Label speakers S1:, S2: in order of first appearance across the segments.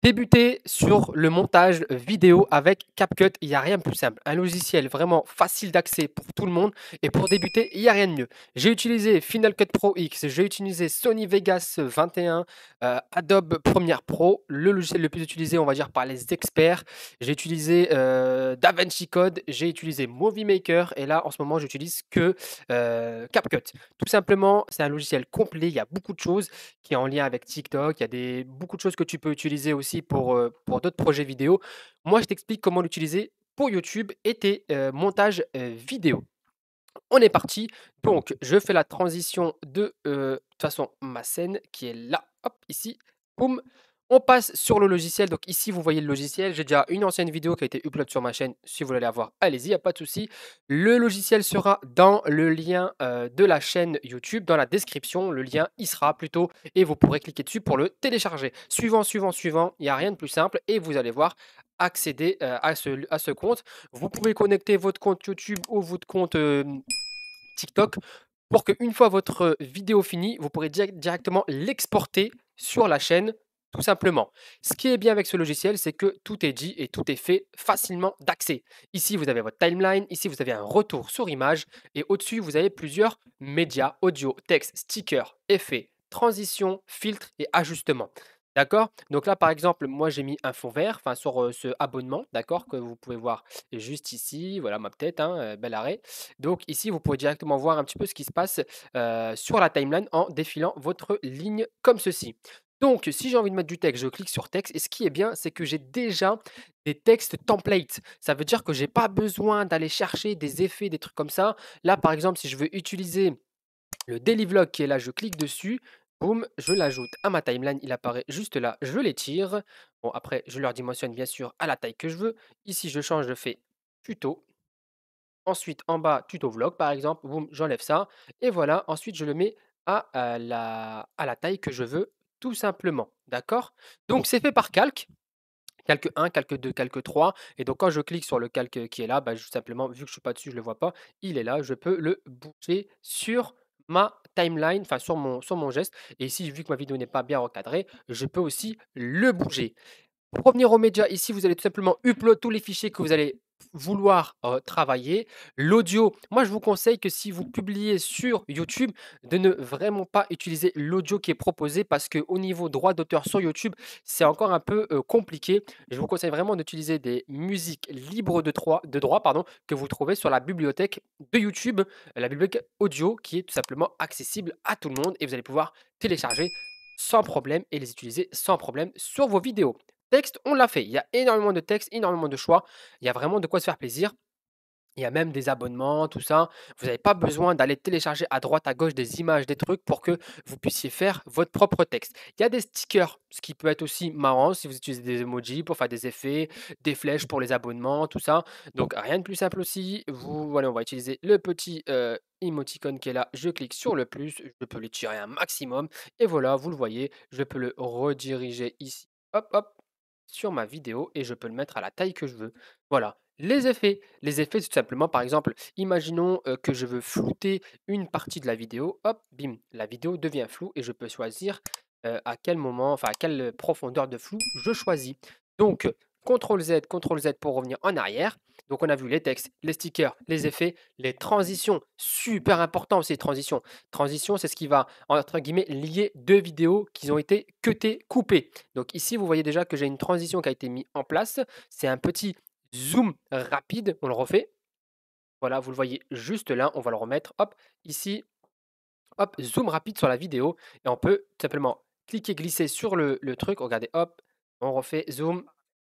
S1: Débuter sur le montage vidéo avec CapCut, il y a rien de plus simple. Un logiciel vraiment facile d'accès pour tout le monde et pour débuter, il y a rien de mieux. J'ai utilisé Final Cut Pro X, j'ai utilisé Sony Vegas 21, Adobe Premiere Pro, le logiciel le plus utilisé, on va dire, par les experts. J'ai utilisé, DaVinci Code, j'ai utilisé Movie Maker et là, en ce moment, j'utilise que, CapCut. Tout simplement, c'est un logiciel complet, il y a beaucoup de choses qui est en lien avec TikTok. Il y a beaucoup de choses que tu peux utiliser aussi pour d'autres projets vidéo. Moi, je t'explique comment l'utiliser pour YouTube et tes montages vidéo. On est parti. Donc, je fais la transition de toute façon, ma scène qui est là, hop, ici. Boum. On passe sur le logiciel. Donc ici, vous voyez le logiciel. J'ai déjà une ancienne vidéo qui a été upload sur ma chaîne. Si vous voulez la voir, allez-y, il n'y a pas de souci. Le logiciel sera dans le lien de la chaîne YouTube, dans la description. Le lien y sera plutôt et vous pourrez cliquer dessus pour le télécharger. Suivant, suivant, suivant. Il n'y a rien de plus simple et vous allez voir accéder à ce compte. Vous pouvez connecter votre compte YouTube ou votre compte TikTok pour qu'une fois votre vidéo finie, vous pourrez directement l'exporter sur la chaîne, tout simplement. Ce qui est bien avec ce logiciel, c'est que tout est dit et tout est fait facilement d'accès. Ici, vous avez votre timeline, ici, vous avez un retour sur image et au-dessus, vous avez plusieurs médias, audio, texte, stickers, effets, transition, filtres et ajustements. D'accord? Donc là, par exemple, moi, j'ai mis un fond vert, enfin, sur ce abonnement, d'accord, que vous pouvez voir juste ici. Voilà ma tête, hein, bel arrêt. Donc ici, vous pouvez directement voir un petit peu ce qui se passe sur la timeline en défilant votre ligne comme ceci. Donc, si j'ai envie de mettre du texte, je clique sur texte. Et ce qui est bien, c'est que j'ai déjà des textes templates. Ça veut dire que j'ai pas besoin d'aller chercher des effets, des trucs comme ça. Là, par exemple, si je veux utiliser le daily vlog qui est là, je clique dessus. Boum, je l'ajoute à ma timeline. Il apparaît juste là. Je l'étire. Bon, après, je leur dimensionne bien sûr à la taille que je veux. Ici, je change, je fais tuto. Ensuite, en bas, tuto vlog, par exemple, boum, j'enlève ça. Et voilà, ensuite, je le mets à la taille que je veux, tout simplement. D'accord? Donc, c'est fait par calque. Calque 1, calque 2, calque 3. Et donc, quand je clique sur le calque qui est là, bah, juste simplement, vu que je ne suis pas dessus, je ne le vois pas, il est là. Je peux le bouger sur ma timeline, enfin sur mon geste. Et ici, vu que ma vidéo n'est pas bien recadrée, je peux aussi le bouger. Pour revenir aux médias, ici, vous allez tout simplement upload tous les fichiers que vous allez vouloir travailler. L'audio, moi je vous conseille que si vous publiez sur YouTube, de ne vraiment pas utiliser l'audio qui est proposé parce qu'au niveau droit d'auteur sur YouTube, c'est encore un peu compliqué. Je vous conseille vraiment d'utiliser des musiques libres de droit, pardon, que vous trouvez sur la bibliothèque de YouTube, la bibliothèque audio qui est tout simplement accessible à tout le monde et vous allez pouvoir télécharger sans problème et les utiliser sans problème sur vos vidéos. Texte, on l'a fait. Il y a énormément de textes, énormément de choix. Il y a vraiment de quoi se faire plaisir. Il y a même des abonnements, tout ça. Vous n'avez pas besoin d'aller télécharger à droite, à gauche des images, des trucs pour que vous puissiez faire votre propre texte. Il y a des stickers, ce qui peut être aussi marrant si vous utilisez des emojis pour faire des effets, des flèches pour les abonnements, tout ça. Donc rien de plus simple aussi. Voilà, on va utiliser le petit emoticon qui est là. Je clique sur le plus, je peux l'étirer un maximum. Et voilà, vous le voyez, je peux le rediriger ici. Hop, hop, sur ma vidéo et je peux le mettre à la taille que je veux. Voilà. Les effets, c'est tout simplement, par exemple, imaginons que je veux flouter une partie de la vidéo. Hop, bim, la vidéo devient floue et je peux choisir à quel moment, enfin à quelle profondeur de flou je choisis. Donc, CTRL Z pour revenir en arrière. Donc, on a vu les textes, les stickers, les effets, les transitions. Super important aussi, les transitions. Transition, c'est ce qui va, entre guillemets, lier deux vidéos qui ont été cutées, coupées. Donc, ici, vous voyez déjà que j'ai une transition qui a été mise en place. C'est un petit zoom rapide, on le refait. Voilà, vous le voyez juste là, on va le remettre, hop, ici, hop, zoom rapide sur la vidéo et on peut tout simplement cliquer, glisser sur le truc, regardez, hop, on refait zoom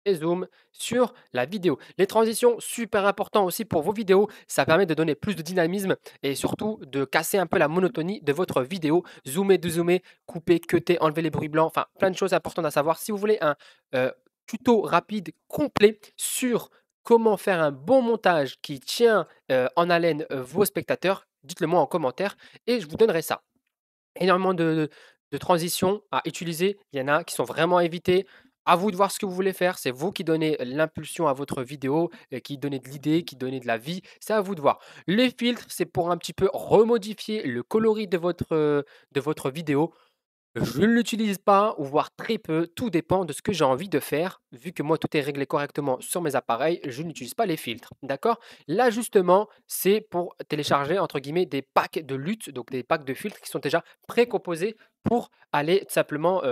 S1: et zoom sur la vidéo. Les transitions, super important aussi pour vos vidéos, ça permet de donner plus de dynamisme et surtout de casser un peu la monotonie de votre vidéo. Zoomer, dézoomer, couper, cutter, enlever les bruits blancs, enfin plein de choses importantes à savoir. Si vous voulez un tuto rapide, complet sur comment faire un bon montage qui tient en haleine vos spectateurs, dites-le moi en commentaire et je vous donnerai ça. Énormément de transitions à utiliser. Il y en a qui sont vraiment à éviter. À vous de voir ce que vous voulez faire. C'est vous qui donnez l'impulsion à votre vidéo, qui donnez de l'idée, qui donnez de la vie. C'est à vous de voir. Les filtres, c'est pour un petit peu remodifier le coloris de votre vidéo. Je ne l'utilise pas ou voire très peu, tout dépend de ce que j'ai envie de faire. Vu que moi tout est réglé correctement sur mes appareils, je n'utilise pas les filtres, d'accord? L'ajustement, c'est pour télécharger entre guillemets «des packs de lutte», donc des packs de filtres qui sont déjà précomposés pour aller tout simplement,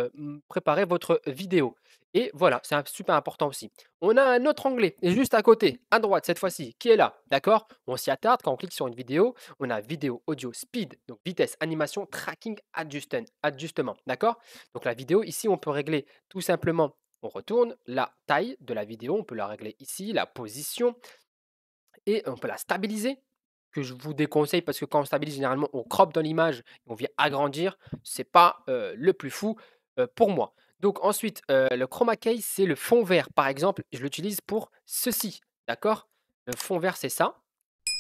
S1: préparer votre vidéo et voilà, c'est un super important aussi. On a un autre onglet juste à côté, à droite cette fois-ci, qui est là, d'accord? On s'y attarde quand on clique sur une vidéo, on a vidéo, audio, speed, donc vitesse, animation, tracking, ajustement, d'accord? Donc la vidéo, ici, on peut régler tout simplement, on retourne la taille de la vidéo, on peut la régler ici, la position, et on peut la stabiliser, que je vous déconseille parce que quand on stabilise, généralement, on crop dans l'image, on vient agrandir, c'est pas le plus fou pour moi. Donc ensuite, le chroma key, c'est le fond vert. Par exemple, je l'utilise pour ceci, d'accord? Le fond vert, c'est ça.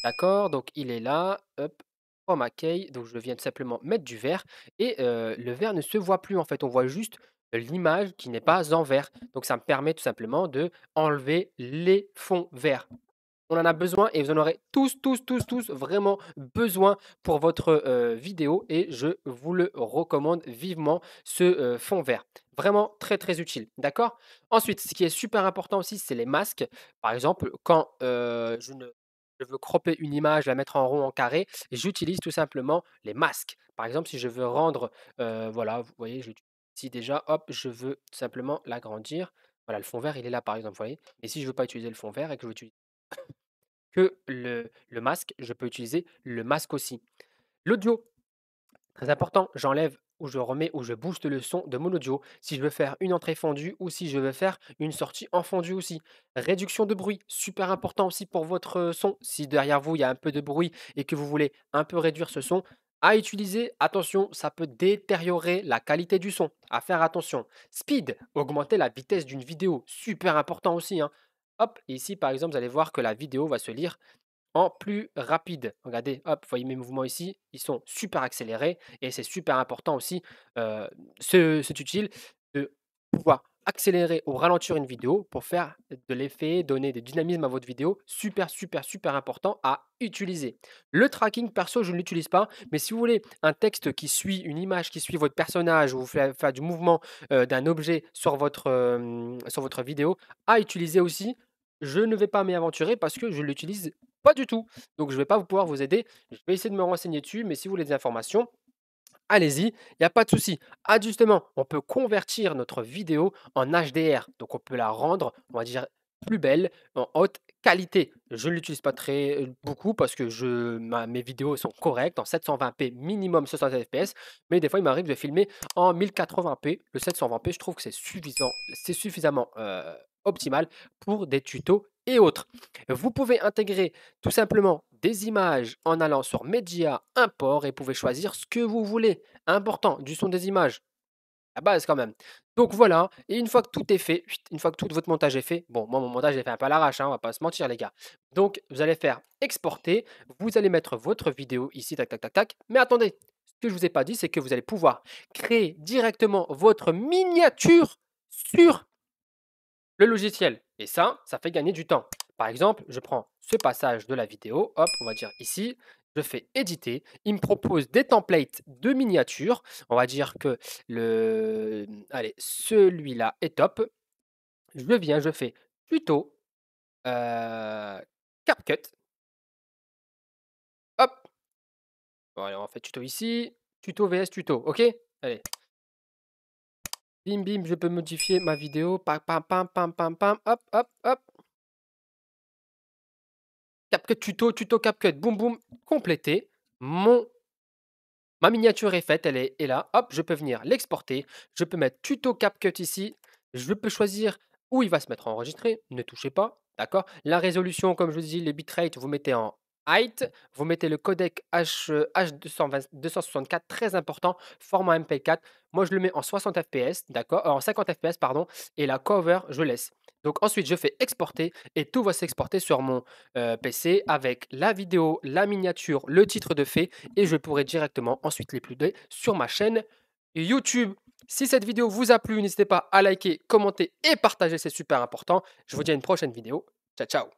S1: D'accord, donc il est là, hop, chroma key, donc je viens tout simplement mettre du vert et le vert ne se voit plus en fait, on voit juste l'image qui n'est pas en vert. Donc ça me permet tout simplement de enlever les fonds verts. On en a besoin et vous en aurez tous vraiment besoin pour votre vidéo et je vous le recommande vivement ce fond vert. Vraiment très très utile, d'accord? Ensuite, ce qui est super important aussi, c'est les masques. Par exemple, quand je veux cropper une image, la mettre en rond, en carré, j'utilise tout simplement les masques. Par exemple, si je veux rendre, voilà, vous voyez, je l'utilise ici déjà, hop, je veux tout simplement l'agrandir. Voilà, le fond vert, il est là par exemple, vous voyez. Et si je ne veux pas utiliser le fond vert et que je veux utiliser que le masque, je peux utiliser le masque aussi. L'audio, très important, j'enlève ou je remets ou je booste le son de mon audio si je veux faire une entrée fondue ou si je veux faire une sortie en fondu aussi. Réduction de bruit, super important aussi pour votre son. Si derrière vous, il y a un peu de bruit et que vous voulez un peu réduire ce son, à utiliser, attention, ça peut détériorer la qualité du son. À faire attention. Speed, augmenter la vitesse d'une vidéo, super important aussi, hein. Hop, et ici par exemple, vous allez voir que la vidéo va se lire en plus rapide. Regardez, hop, vous voyez mes mouvements ici, ils sont super accélérés et c'est super important aussi, c'est utile de pouvoir accélérer ou ralentir une vidéo pour faire de l'effet, donner du dynamisme à votre vidéo. Super important à utiliser. Le tracking, perso, je ne l'utilise pas, mais si vous voulez un texte qui suit une image, qui suit votre personnage ou faire du mouvement d'un objet sur votre vidéo, à utiliser aussi. Je ne vais pas m'y aventurer parce que je l'utilise pas du tout. Donc je ne vais pas pouvoir vous aider. Je vais essayer de me renseigner dessus, mais si vous voulez des informations, allez-y, il y a pas de souci. Ah justement, on peut convertir notre vidéo en HDR, donc on peut la rendre, on va dire, plus belle, en haute qualité. Je ne l'utilise pas très beaucoup parce que mes vidéos sont correctes en 720p minimum 60 fps, mais des fois il m'arrive de filmer en 1080p. Le 720p, je trouve que c'est suffisamment optimal pour des tutos et autres. Vous pouvez intégrer tout simplement des images en allant sur Média, Import et vous pouvez choisir ce que vous voulez. Important, du son des images, la base quand même. Donc voilà, et une fois que tout est fait, une fois que tout votre montage est fait, bon, moi mon montage est fait un peu à l'arrache, hein, on va pas se mentir les gars. Donc vous allez faire exporter, vous allez mettre votre vidéo ici, tac tac tac tac. Mais attendez, ce que je vous ai pas dit, c'est que vous allez pouvoir créer directement votre miniature sur le logiciel. Et ça fait gagner du temps. Par exemple, je prends ce passage de la vidéo, hop, on va dire ici, je fais éditer, il me propose des templates de miniatures. On va dire que allez, celui-là est top. Je viens, je fais tuto, CapCut, hop, voilà, on fait tuto ici, tuto vs tuto, ok? Allez, bim bim, je peux modifier ma vidéo, pam pam pam pam pam pam, hop hop hop. CapCut tuto, tuto CapCut, boum boum, complété. Ma miniature est faite, est là. Hop, je peux venir l'exporter. Je peux mettre tuto CapCut ici. Je peux choisir où il va se mettre enregistré. Ne touchez pas. D'accord. La résolution, comme je vous dis, le bitrate, vous mettez en height. Vous mettez le codec H264, très important. Format MP4. Moi, je le mets en 60 fps. D'accord. En 50 fps, pardon. Et la cover, je laisse. Donc ensuite, je fais exporter et tout va s'exporter sur mon PC avec la vidéo, la miniature, le titre de fait et je pourrai directement ensuite les uploader sur ma chaîne YouTube. Si cette vidéo vous a plu, n'hésitez pas à liker, commenter et partager, c'est super important. Je vous dis à une prochaine vidéo. Ciao, ciao.